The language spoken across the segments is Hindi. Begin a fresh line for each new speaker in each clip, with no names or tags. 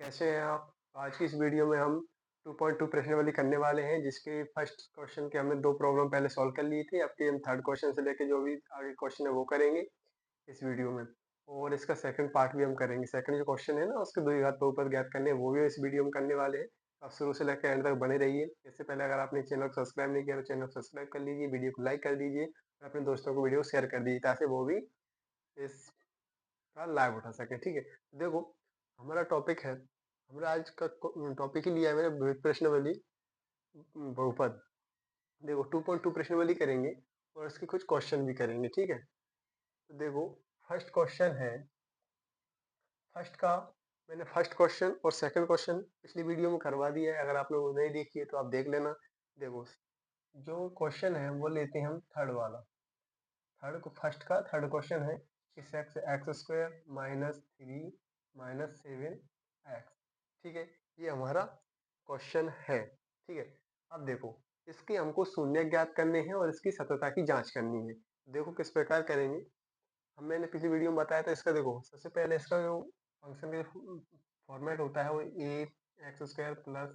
कैसे हैं आप? आज की इस वीडियो में हम 2.2 प्रश्नावली करने वाले हैं, जिसके फर्स्ट क्वेश्चन के हमने 2 प्रॉब्लम पहले सॉल्व कर ली थी। अब की हम थर्ड क्वेश्चन से लेके जो भी आगे क्वेश्चन है वो करेंगे इस वीडियो में, और इसका सेकंड पार्ट भी हम करेंगे। सेकंड जो क्वेश्चन है ना, उसके द्विघात बहुपद ज्ञात करने हैं, वो भी इस वीडियो में करने वाले हैं। आप शुरू से लेकर एंड तक बने रहिए। इससे पहले अगर आपने चैनल को सब्सक्राइब नहीं किया तो चैनल को सब्सक्राइब कर लीजिए, वीडियो को लाइक कर दीजिए और अपने दोस्तों को वीडियो शेयर कर दीजिए, ताकि वो भी इसका लाभ उठा सकें। ठीक है, देखो हमारा टॉपिक है, हमारा आज का टॉपिक ही लिया है मैंने विविध प्रश्नावली बहुपद। देखो 2.2 प्रश्नावली करेंगे और इसके कुछ क्वेश्चन भी करेंगे। ठीक है, तो देखो फर्स्ट क्वेश्चन है, फर्स्ट का मैंने फर्स्ट क्वेश्चन और सेकंड क्वेश्चन पिछली वीडियो में करवा दिया है। अगर आप लोग नहीं देखी है तो आप देख लेना। देखो जो क्वेश्चन है वो लेते हैं हम थर्ड वाला। थर्ड को फर्स्ट का थर्ड क्वेश्चन है कि sex x square minus three minus seven x. ठीक है, ये हमारा क्वेश्चन है। ठीक है, अब देखो इसके हमको शून्य ज्ञात करने हैं और इसकी सत्यता की जांच करनी है। देखो किस प्रकार करेंगे। हम मैंने पिछली वीडियो में बताया था इसका। देखो सबसे पहले इसका जो फंक्शन का फॉर्मेट होता है वो a x square plus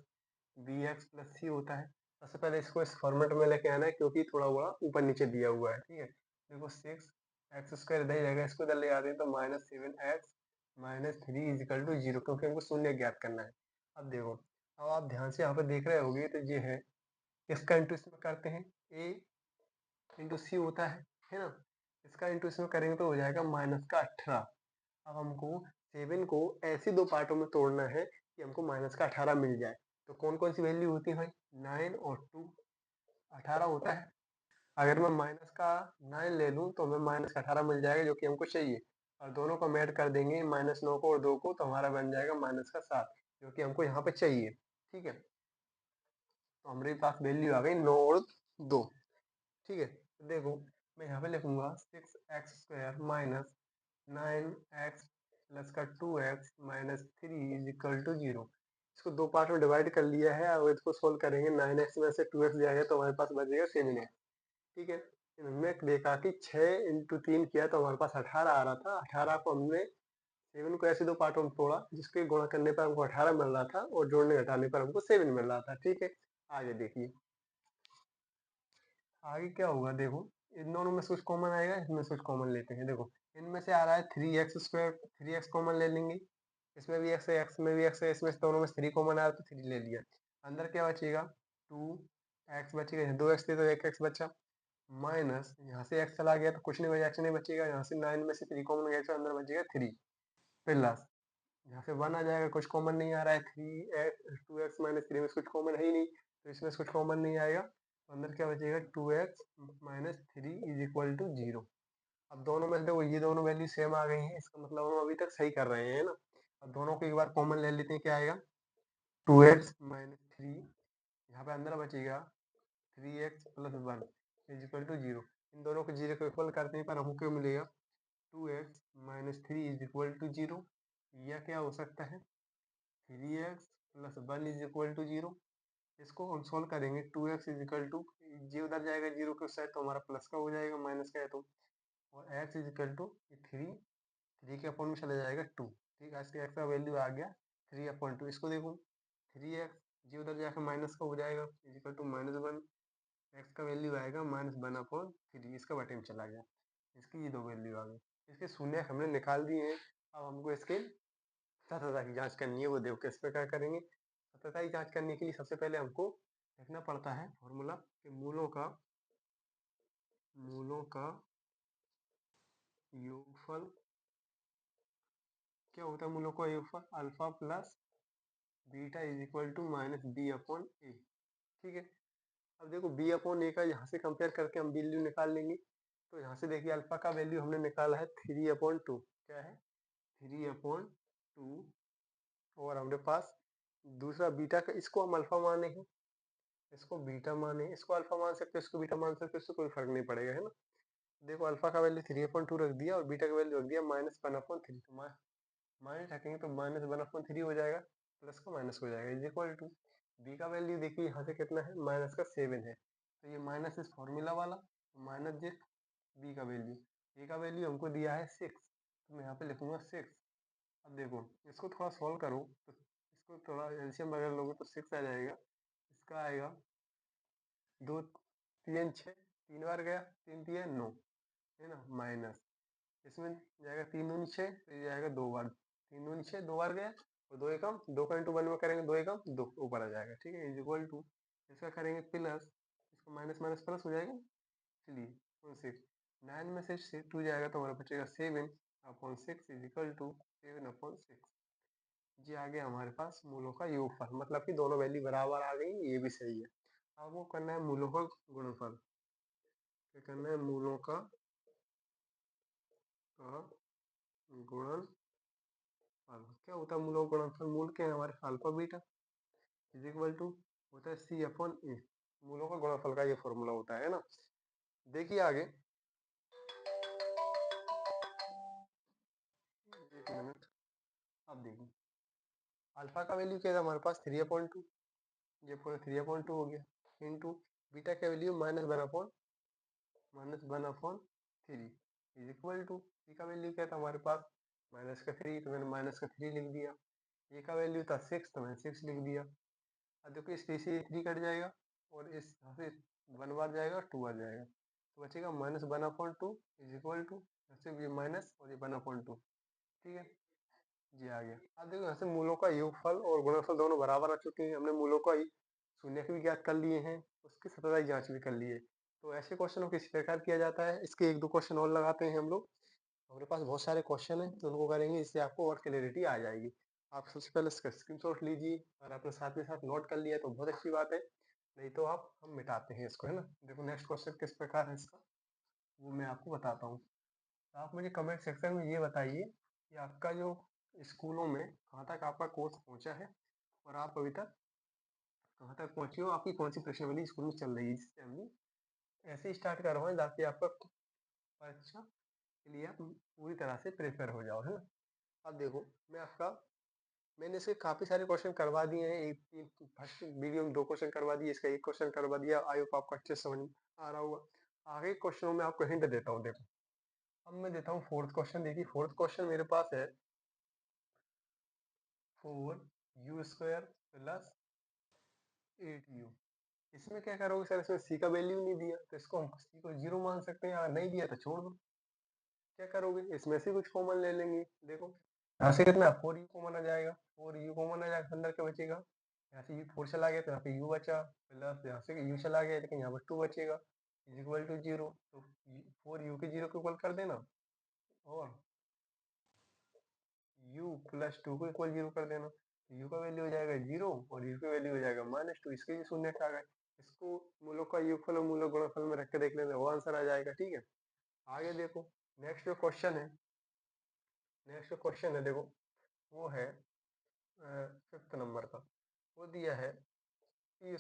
b x plus c होता है। सबसे पहले इसको इस फॉर्मेट में लेके आना है, क्योंकि थोड़ा बड़ा ऊपर नीचे दिया हुआ है। ठीक है, देखो सिक्स एक्स स्क्वायर इधर ही रहेगा, इसको इधर ले आते हैं तो minus seven x minus three is equal to zero, क्योंकि हमको शून्य ज्ञात करना है। अब देखो, अब आप ध्यान से यहाँ पे देख रहे होगे तो ये है, इसका इंटू इसमें करते हैं, ए इंटू सी होता है ना। इसका इंटू इसमें करेंगे तो हो जाएगा माइनस का 18। अब हमको सेवन को ऐसे दो पार्टों में तोड़ना है कि हमको माइनस का 18 मिल जाए। तो कौन कौन सी वैल्यू होती है भाई? 9 और 2 18 होता है। अगर मैं माइनस का 9 ले लूँ तो हमें माइनस का 18 मिल जाएगा, जो कि हमको चाहिए। और दोनों को हम ऐड कर देंगे, माइनस 9 को और 2 को, तो हमारा बन जाएगा माइनस का 7, जो कि हमको यहाँ पे चाहिए। ठीक है, तो हमारे पास वैल्यू आ गई 9 और 2। ठीक है, तो देखो मैं यहाँ पे लिखूंगा six x square minus 9x plus का 2x minus three is equal to zero. इसको दो पार्ट में डिवाइड कर लिया है और इसको सोल्व करेंगे। 9x में से 2x जाएगा तो हमारे पास बचेगा 7x। ठीक है, हमने देखा कि 6 इंटू 3 किया तो हमारे पास 18 आ रहा था। 18 को हमने 7 को ऐसे दो पार्टों में तोड़ा, जिसके गुणा करने पर हमको 18 मिल रहा था और जोड़ने घटाने पर हमको 7 मिल रहा था। ठीक है, आगे देखिए आगे क्या होगा। देखो इन दोनों में से कुछ कॉमन आएगा, इसमें से कुछ कॉमन लेते हैं। देखो इनमें से आ रहा है 3x स्क्वायर, 3x कॉमन ले लेंगे। इसमें भी x है, x में भी x है, इसमें से दोनों में से 3 कॉमन आ रहा है तो 3 ले लिया। अंदर क्या बचेगा? 2x बचेगा, यहाँ 2x थे तो 1x बचा। माइनस यहाँ से x चला गया तो कुछ नहीं बचा, x नहीं बचेगा। यहाँ से 9 में से 3 कॉमन गया तो अंदर बचेगा 3 प्लस यहाँ से 1 आ जाएगा, कुछ कॉमन नहीं आ रहा है। 2x माइनस थ्री में से कुछ कॉमन है ही नहीं, तो इसमें से कुछ कॉमन नहीं आएगा, तो अंदर क्या बचेगा? 2x minus three is equal to zero. अब दोनों में से देखो ये दोनों वैल्यू सेम आ गई हैं, इसका मतलब हम अभी तक सही कर रहे हैं ना। अब दोनों को एक बार कॉमन ले लेते हैं, क्या आएगा? 2x माइनस थ्री, यहाँ पे अंदर बचेगा 3x plus one is equal to zero. इन दोनों को जीरो को इक्वल करने पर हमको क्या मिलेगा? 2x minus three is equal to zero. यह क्या हो सकता है? 3x plus one is equal to zero. इसको हम सॉल्व करेंगे, 2x इज इक्वल टू, जी उधर जाएगा जीरो के साइड तो हमारा प्लस का हो जाएगा, माइनस का है तो। और x is equal to three, three के अपॉन में चला जाएगा 2। ठीक है, इसके x का वैल्यू आ गया 3/2। इसको देखो 3x जी उधर जाकर माइनस का हो जाएगा, is equal to minus one. X का वैल्यू आएगा -1/3, इसका बटे में चला गया। इसकी ये दो वैल्यू आ गई। इसके शून्य हमने निकाल दिए हैं। अब हमको इसके सत्यता की जांच करनी है। वो देखो किस प्रकार करेंगे। सत्यता की जांच करने के लिए सबसे पहले हमको लिखना पड़ता है फॉर्मूला कि मूलों का योगफल क्या होता है? मूलों का योगफल alpha plus beta is equal to minus b upon a. ठीक है, अब देखो बी अपॉन ए का यहाँ से कंपेयर करके हम वैल्यू निकाल लेंगे। तो यहाँ से देखिए अल्फा का वैल्यू हमने निकाला है 3/2। क्या है? 3/2। और हमारे पास दूसरा बीटा का, इसको हम अल्फा माने हैं, इसको बीटा माने, इसको अल्फा मान सकते हैं, इसको बीटा मान सकते हैं, इससे कोई फर्क नहीं पड़ेगा, है ना। देखो अल्फा का वैल्यू 3/2 रख दिया और बीटा का वैल्यू रख दिया -1/3। तो माइनस रखेंगे तो -1/3 हो जाएगा, प्लस का माइनस हो जाएगा, इज इक्वल टू बी का वैल्यू देखिए यहाँ से कितना है? माइनस का 7 है, तो ये माइनस इस फॉर्मूला वाला माइनस जी बी का वैल्यू। ए का वैल्यू हमको दिया है 6, तो मैं यहाँ पे लिखूंगा 6। अब देखो इसको थोड़ा सॉल्व करो तो इसको थोड़ा एलसीएम अगर लोगे तो 6 आ जाएगा। इसका आएगा 2 3 6, 3 बार गया, 3 तिया 9, है ना, माइनस इसमें जाएगा 3 दूनी 6, तो ये जाएगा 2 बार, 3 दूनी 6 2 बार गया, और 2 एकम 2 का इंटू 1 में करेंगे, 2 एकम 2 ऊपर आ जाएगा, ठीक है, इज इक्वल टू इसका करेंगे प्लस, इसको माइनस माइनस प्लस हो जाएगा, चलिए 6 9 में से 2 जाएगा तो हमारा बचेगा 7/6 इज इक्वल टू 7/6। ये आ गया हमारे पास मूलों का योगफल, मतलब कि दोनों वैल्यू बराबर आ गई, ये भी सही है। अब वो करना है मूलों का गुणनफल। क्या करना है? मूलों का गुणनफल। क्या होता है मूलों का गुणनफल? मूल के हैं हमारे alpha beta is equal to होता है C/A। मूलों का गुणनफल का ये फॉर्मूला होता है ना। देखिए आगे, एक मिनट, अब देखिए अल्फा का वैल्यू क्या था हमारे पास 3/2, ये पूरा 3/2 हो गया, इंटू बीटा का वैल्यू -1/3 इज इक्वल टू सी का वैल्यू क्या था हमारे पास -3, तो मैंने -3 लिख दिया। ए का वैल्यू था 6, तो मैंने 6 लिख दिया। अब देखो इस 3 से ये 3 कट जाएगा, और इस यहाँ से 1 बार जाएगा और 2 बार जाएगा, तो बचेगा -1/2 इज इक्वल टू ये माइनस और ये 1/2, ठीक है, जी आ गया। अब देखो यहाँ से मूलों का योगफल और गुणनफल दोनों बराबर आ चुके हैं, हमने मूलों का शून्य भी ज्ञात कर लिए हैं, उसकी सतह जांच भी कर ली है। तो ऐसे क्वेश्चनों को किस प्रकार किया जाता है, इसके 1-2 क्वेश्चन और लगाते हैं हम लोग। हमारे पास बहुत सारे क्वेश्चन हैं, तो उनको करेंगे, इससे आपको और क्लियरिटी आ जाएगी। आप सबसे पहले इसका स्क्रीनशॉट लीजिए, और आपने साथ में साथ नोट कर लिया तो बहुत अच्छी बात है, नहीं तो हम मिटाते हैं इसको, है ना। देखो नेक्स्ट क्वेश्चन किस प्रकार है इसका, वो मैं आपको बताता हूँ। तो आप मुझे कमेंट सेक्शन में ये बताइए कि आपका जो स्कूलों में कहाँ तक आपका कोर्स पहुँचा है, और आप अभी तक कहाँ तक पहुँचे हो, आपकी कौन सी प्रश्नावली स्कूल में चल रही है, जिससे हम ऐसे स्टार्ट करवाएं ताकि आपका परीक्षा के लिए आप पूरी तरह से प्रिपेयर हो जाओ, है ना। अब देखो मैंने इसके काफी सारे क्वेश्चन करवा दिए हैं, एक फर्स्ट वीडियो में 2 क्वेश्चन करवा दिए, इसका 1 क्वेश्चन करवा दिया, आई होप आपको अच्छे से समझ में आ रहा होगा। आगे क्वेश्चनों में आपको हिंट देता हूँ, देखो अब मैं देता हूँ फोर्थ क्वेश्चन। देखिए फोर्थ क्वेश्चन मेरे पास है 4u² + 8u। इसमें क्या करोगे सर, इसमें सी का वैल्यू नहीं दिया, तो इसको हम सी को 0 मान सकते हैं, अगर नहीं दिया तो छोड़ दो। क्या करोगे, इसमें से कुछ कॉमन ले लेंगे। देखो यहाँ से कितना 4u कॉमन आ जाएगा, 4u कॉमन आ जाएगा, अंदर क्या बचेगा, यहाँ से 4 चला गया तो यहाँ पे u बचा, प्लस यहाँ से u चला गया लेकिन यहाँ पर 2 बचेगा, इज इक्वल टू 0। तो 4u के 0 को इक्वल कर देना, और u + 2 को इक्वल 0 कर देना, तो u का वैल्यू हो जाएगा 0 और u का वैल्यू हो जाएगा -2, इसके भी शून्य आ गए। इसको मूलों का योगफल और मूलों गुणनफल में रख के देख लेना, वो आंसर आ जाएगा, ठीक है। आगे देखो नेक्स्ट जो क्वेश्चन है, देखो वो है 5th नंबर का। वो दिया है p² -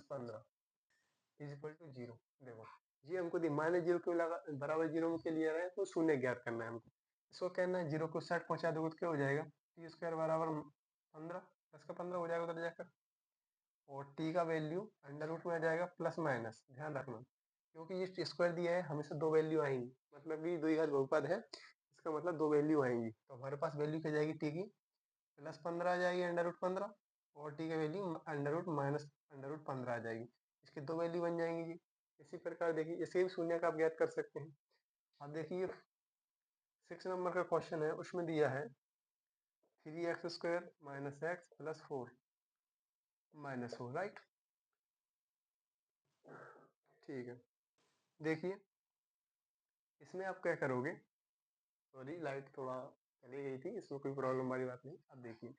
15 इज इक्वल टू 0। देखो ये हमको दी -0 क्यों लगा, बराबर 0 के लिए रहे तो शून्य ज्ञात करना है हमको। इसको कहना है 0 को 60 पहुंचा दोगे तो क्या हो जाएगा, p² = 15, 10 का 15 हो जाएगा उधर जाकर, और t का वैल्यू अंडर रूट में आ जाएगा प्लस माइनस, ध्यान रखना, क्योंकि ये स्क्वायर दिया है हमेशा 2 वैल्यू आएंगी, मतलब कि द्विघात बहुपद है, इसका मतलब 2 वैल्यू आएंगी, तो हमारे पास वैल्यू क्या जाएगी, t की +15 आ जाएगी अंडर रूट 15, और टी का value under root minus under root 15 आ जाएगी, इसकी 2 वैल्यू बन जाएंगी जी। इसी प्रकार देखिए इसके भी शून्य का आप ज्ञात कर सकते हैं। अब देखिए 6 नंबर का क्वेश्चन है, उसमें दिया है 3x² - x + 4 -4, राइट, ठीक है। देखिए इसमें आप क्या करोगे, सॉरी लाइट थोड़ा चली गई थी, इसमें कोई प्रॉब्लम वाली बात नहीं। अब देखिए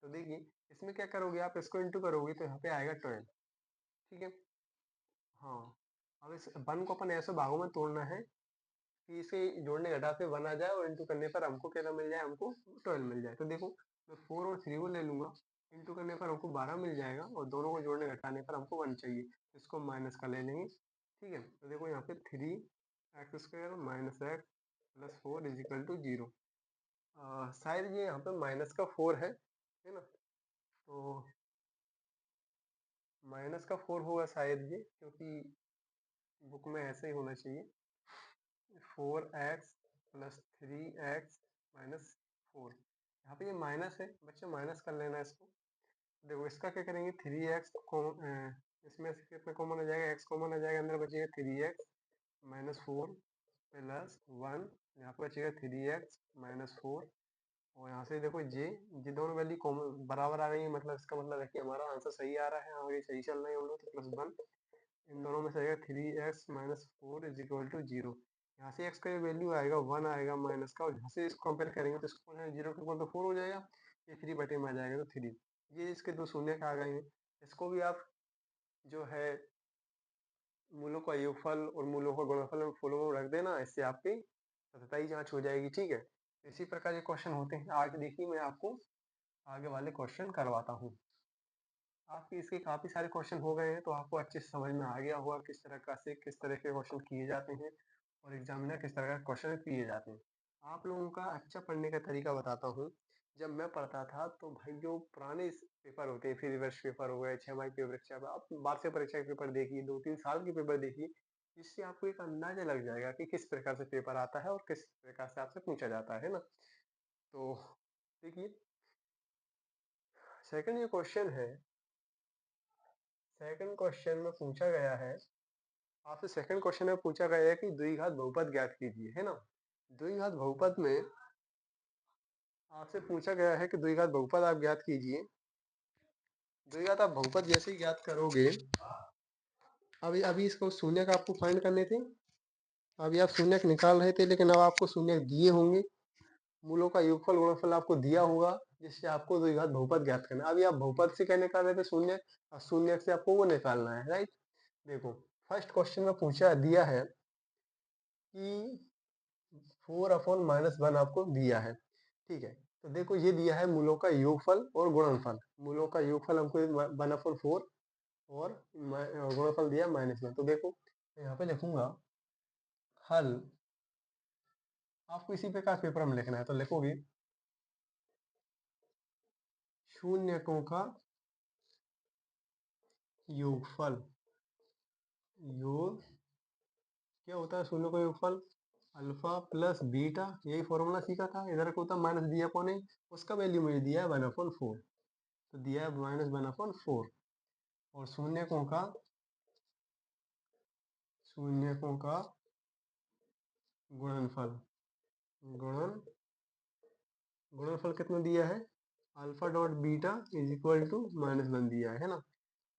तो देखिए इसमें क्या करोगे, आप इसको इंटू करोगे तो यहाँ पे आएगा 12, ठीक है। हाँ, अब इस 1 को अपन ऐसे भागों में तोड़ना है कि इसे जोड़ने घटाते 1 आ जाए, और इंटू करने पर हमको कितना मिल जाए, हमको 12 मिल जाए। तो देखो मैं 4 और 3 को ले लूंगा, इंटू करने पर हमको 12 मिल जाएगा, और दोनों को जोड़ने घटाने पर हमको 1 चाहिए, तो इसको माइनस का ले लेंगे, ठीक है। तो देखो यहाँ पे 3x² - x + 4 is equal to 0। शायद ये यहाँ पे माइनस का 4 है ना, तो माइनस का 4 होगा शायद ये, क्योंकि बुक में ऐसे ही होना चाहिए, 4x + 3x - 4, यहाँ पे ये माइनस है, बच्चे माइनस कर लेना इसको। देखो इसका क्या करेंगे, 3x इसमें से कितना कॉमन आ जाएगा, x कॉमन आ जाएगा, अंदर बचेगा 3x माइनस 4 प्लस 1, यहाँ पे बचेगा 3x माइनस 4, और यहाँ से देखो ये दोनों वैल्यू कॉमन बराबर आ रही है, मतलब इसका मतलब है कि हमारा आंसर सही आ रहा है, आगे सही चल रहे हैं हम लोग। तो प्लस 1 इन दोनों में से आएगा 3x minus 4 is equal to 0। यहाँ से x का वैल्यू आएगा 1 आएगा माइनस का, और यहाँ से इसको कंपेयर करेंगे तो इसको 0 के इक्वल तो 4 हो जाएगा, ये 3 बटे में आ जाएगा तो 3। ये इसके दो शून्य आ गए हैं। इसको भी आप जो है मूलों का योगफल और मूलों का गुणनफल में फॉलो में रख देना, इससे आपकी सतताई जांच हो जाएगी। ठीक है, इसी प्रकार के क्वेश्चन होते हैं। आज देखिए मैं आपको आगे वाले क्वेश्चन करवाता हूँ। आपके इसके काफी सारे क्वेश्चन हो गए हैं, तो आपको अच्छे से समझ में आ गया होगा किस तरह का से किस तरह के क्वेश्चन किए जाते हैं और एग्जामिनर किस तरह का क्वेश्चन किए जाते हैं। आप लोगों का अच्छा पढ़ने का तरीका बताता हूँ। जब मैं पढ़ता था तो भाई जो पुराने पेपर होते हैं, फिर रिवर्स पेपर हो गए, 6 माही की परीक्षा, आप वार्षिक परीक्षा के पेपर देखिए, 2-3 साल के पेपर देखिए, इससे आपको एक अंदाजा लग जाएगा कि किस प्रकार से पेपर आता है और किस प्रकार से आपसे पूछा जाता है ना। तो देखिए सेकंड ये क्वेश्चन है, सेकंड क्वेश्चन में पूछा गया है, आपसे सेकंड क्वेश्चन में पूछा गया है कि द्विघात बहुपद ज्ञात कीजिए, है ना। द्विघात बहुपद में आपसे पूछा गया है कि द्विघात बहुपद आप ज्ञात कीजिए। द्विघात आप बहुपद जैसे ही ज्ञात करोगे, अभी अभी इसको शून्य का आपको फाइंड करने थे, अभी आप शून्य निकाल रहे थे, लेकिन अब आपको शून्य दिए होंगे, मूलों का योगफल गुणनफल आपको दिया होगा, जिससे आपको द्विघात बहुपद ज्ञात करना है। अभी आप बहुपद से क्या निकाल रहे थे, शून्य, और शून्य से आपको वो निकालना है, राइट। देखो फर्स्ट क्वेश्चन में पूछा दिया है कि 4/-1 आपको दिया है, ठीक है। तो देखो ये दिया है मूलों का योगफल और गुणनफल। मूलों का योगफल हमको 1/4 और गुणनफल दिया -1। तो देखो यहाँ पे लिखूंगा हल, आपको इसी प्रकार पेपर में लिखना है, तो लिखोगे शून्यकों का योगफल, योग क्या होता है शून्य का योगफल, अल्फा प्लस बीटा, यही फॉर्मूला सीखा था। इधर को होता है माइनस बी अपॉन ए, उसका वैल्यू मुझे दिया है 1/4, तो दिया है -1/4, और शून्यकों का गुणनफल, गुणन गुणनफल कितना दिया है, alpha dot beta is equal to -1 दिया है ना।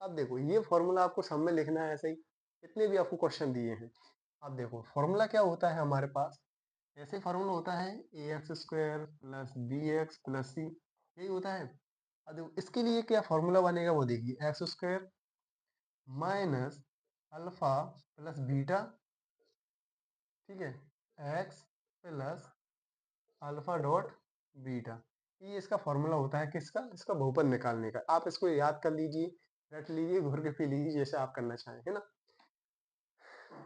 अब देखो ये फॉर्मूला आपको सब में लिखना है, ऐसे ही इतने भी आपको क्वेश्चन दिए हैं। अब देखो फॉर्मूला क्या होता है हमारे पास, ऐसे फॉर्मूला होता है ax² plus bx plus c, यही होता है। अब देखो इसके लिए क्या फॉर्मूला बनेगा वो देखिए, x² minus alpha plus beta, ठीक है, x plus alpha dot beta, ये इसका फॉर्मूला होता है किसका, इसका बहुपद निकालने का। आप इसको याद कर लीजिए, रट लीजिए, घूर के पी लीजिए, जैसे आप करना चाहें, है ना।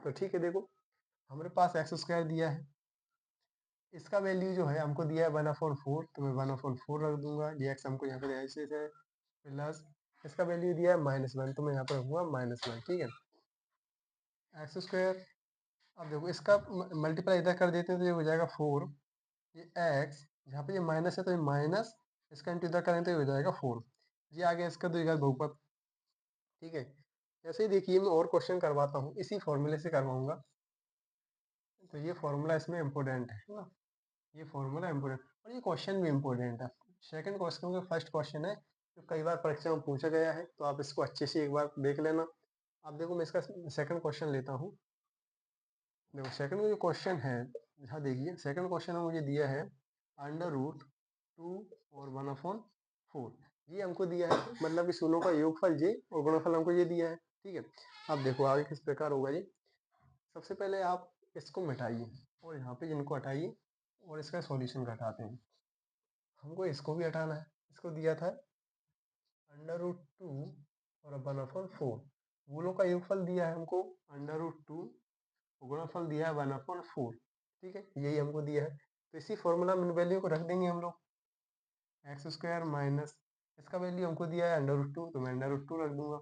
तो ठीक है, देखो हमारे पास x² दिया है, इसका वैल्यू जो है हमको दिया है 1/4, तो मैं 1/4 रख दूंगा, ये x हमको यहाँ पे ऐसे है, प्लस इसका वैल्यू दिया है -1, तो मैं यहाँ पे रखूंगा -1, ठीक है, x²। अब देखो इसका मल्टीप्लाई इधर कर देते हैं तो ये हो जाएगा 4, ये x, यहाँ पे ये माइनस है तो ये माइनस, इसका इंटू इधर करें तो ये हो जाएगा 4, ये आ गया इसका द्विघात बहुपद, ठीक है। ऐसे ही देखिए मैं और क्वेश्चन करवाता हूँ, इसी फॉर्मूले से करवाऊंगा, तो ये फॉर्मूला इसमें इम्पोर्टेंट है ना, ये फॉर्मूला इम्पोर्टेंट, और ये क्वेश्चन भी इम्पोर्टेंट है। सेकंड क्वेश्चन का फर्स्ट क्वेश्चन है, जो कई बार परीक्षा में पूछा गया है, तो आप इसको अच्छे से एक बार देख लेना। अब देखो मैं इसका सेकंड क्वेश्चन लेता हूँ। देखो सेकंड में जो क्वेश्चन है, यहाँ देखिए सेकंड क्वेश्चन में मुझे दिया है √2 और 1/4, ये हमको दिया है, मतलब कि शून्यों का योगफल j और गुणनफल हमको ये दिया है, ठीक है। अब देखो आगे किस प्रकार होगा ये, सबसे पहले आप इसको मिटाइए और यहाँ पे इनको हटाइए और इसका सॉल्यूशन घटाते हैं। हमको इसको भी हटाना है, इसको दिया था √2 और 1/4, मूलों का योगफल दिया है हमको √2, गुणनफल दिया है 1/4, ठीक है, यही हमको दिया है। तो इसी फॉर्मूला में वैल्यू को रख देंगे हम लोग, x² माइनस इसका वैल्यू हमको दिया है √2, तो मैं √2 रख दूंगा,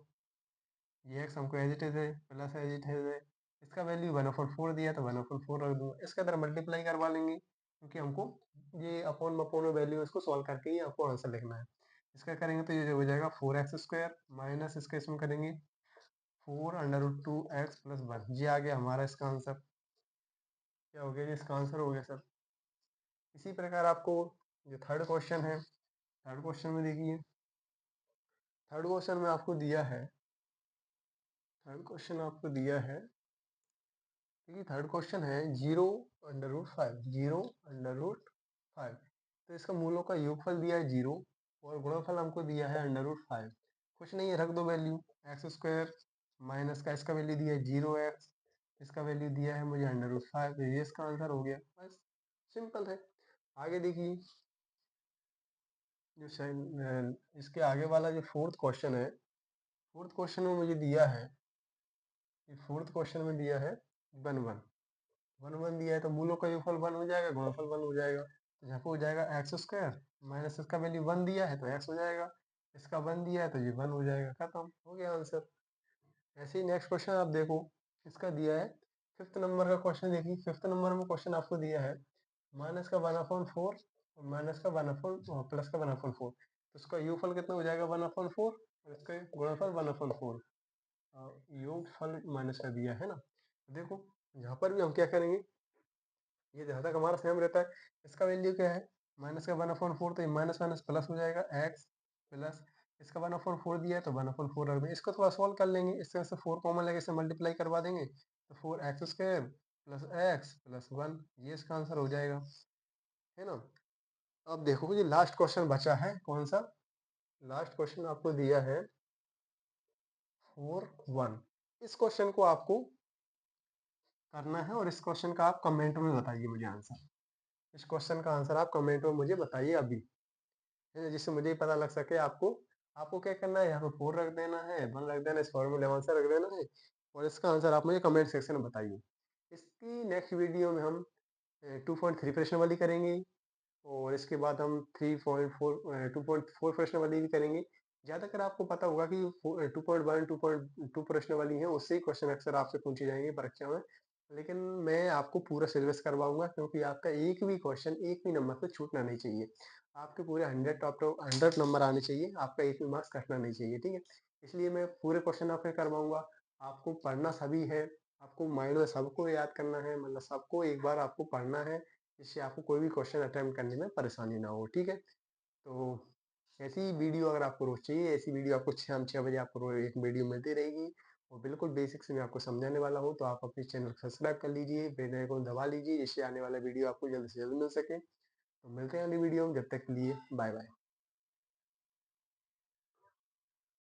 ये x हमको एज इट इज है, प्लस एज इट इज है, इसका वैल्यू 1/4 दिया तो 1/4 रख दूंगा, इसका तरह मल्टीप्लाई करवा लेंगे, क्योंकि हमको ये अपॉन अपॉन वैल्यू इसको सॉल्व करके ही आपको आंसर लिखना है। इसका करेंगे तो ये जो हो जाएगा 4x² माइनस इसका इसमें करेंगे 4√2x+1। ये आ गया हमारा इसका आंसर। क्या हो गया? ये इसका आंसर हो गया सर। इसी प्रकार आपको जो थर्ड क्वेश्चन है, थर्ड क्वेश्चन में देखिए, थर्ड क्वेश्चन में आपको दिया है, थर्ड क्वेश्चन आपको दिया है, देखिए थर्ड क्वेश्चन है 0√5, 0√5। तो इसका मूलों का योगफल दिया है 0 और गुणनफल हमको दिया है √5। कुछ नहीं है, रख दो वैल्यू। x² माइनस का इसका वैल्यू दिया है 0x, इसका वैल्यू दिया है मुझे √5, तो ये इसका आंसर हो गया। बस सिंपल है। आगे देखिए, जो इसके आगे वाला जो फोर्थ क्वेश्चन है, फोर्थ क्वेश्चन में मुझे दिया है, ये फोर्थ क्वेश्चन में दिया है 1 1 दिया है, तो मूलों का योगफल 1 हो जाएगा, गुणनफल 1 हो जाएगा। तो यहाँ पे हो जाएगा x² माइनस इसका वैल्यू 1 दिया है तो x हो जाएगा, इसका 1 दिया है तो ये 1 हो जाएगा, खत्म हो गया आंसर। ऐसे ही नेक्स्ट क्वेश्चन आप देखो, इसका दिया है फिफ्थ नंबर का क्वेश्चन। देखिए फिफ्थ नंबर में क्वेश्चन आपको दिया है माइनस का 1/4 और माइनस का 1/4 प्लस का 1/4। तो इसका योगफल कितना हो जाएगा? 1/4 और इसका गुणनफल 1/4। योगफल माइनस का दिया है ना। देखो यहाँ पर भी हम क्या करेंगे, ये जहाँ तक हमारा सेम रहता है, इसका वैल्यू क्या है? माइनस का 1/4, तो ये माइनस माइनस प्लस हो जाएगा x प्लस इसका 1/4 दिया है तो 1/4 रख देंगे। इसको थोड़ा सॉल्व कर लेंगे, इससे से 4 कॉमन लेके इसे मल्टीप्लाई करवा देंगे तो 4x² प्लस x प्लस 1, ये इसका आंसर हो जाएगा, है ना। अब देखो ये लास्ट क्वेश्चन बचा है, कौन सा? लास्ट क्वेश्चन आपको दिया है 4(1). इस क्वेश्चन को आपको करना है और इस क्वेश्चन का आप कमेंट में बताइए मुझे आंसर। इस क्वेश्चन का आंसर आप कमेंट में मुझे बताइए अभी, है ना, जिससे मुझे ही पता लग सके आपको। आपको क्या करना है, यहाँ पे 4 रख देना है, 1 रख देना है, इस फॉर्मूले में आंसर रख देना है और इसका आंसर आप मुझे कमेंट सेक्शन में बताइए। इसकी नेक्स्ट वीडियो में हम 2.3 प्रश्न वाली करेंगे और इसके बाद हम 3.4 2.4 प्रश्न वाली भी करेंगे। ज़्यादातर आपको पता होगा कि 2.1 2.2 प्रश्न वाली हैं, उससे ही क्वेश्चन अक्सर आपसे पूछे जाएंगे परीक्षा में। लेकिन मैं आपको पूरा सिलेबस करवाऊंगा, क्योंकि आपका एक भी क्वेश्चन एक भी नंबर पे छूटना नहीं चाहिए। आपके पूरे 100 टॉप टॉप 100 नंबर आने चाहिए, आपका एक भी मार्क्स कटना नहीं चाहिए, ठीक है। इसलिए मैं पूरे क्वेश्चन आपके करवाऊंगा। आपको पढ़ना सभी है, आपको माइंड में सबको याद करना है, मतलब सबको एक बार आपको पढ़ना है, जिससे आपको कोई भी क्वेश्चन अटेम्प्ट करने में परेशानी ना हो, ठीक है। तो ऐसी वीडियो अगर आपको रोज चाहिए, ऐसी वीडियो आपको शाम 6 बजे आपको रोज एक वीडियो मिलती रहेगी और बिल्कुल बेसिक से मैं आपको समझाने वाला हूँ। तो आप अपने चैनल को सब्सक्राइब कर लीजिए, बेल आइकन दबा लीजिए, जिससे आने वाला वीडियो आपको जल्द से जल्द मिल सके। तो मिलते हैं अगली वीडियो में, जब तक के लिए बाय बाय।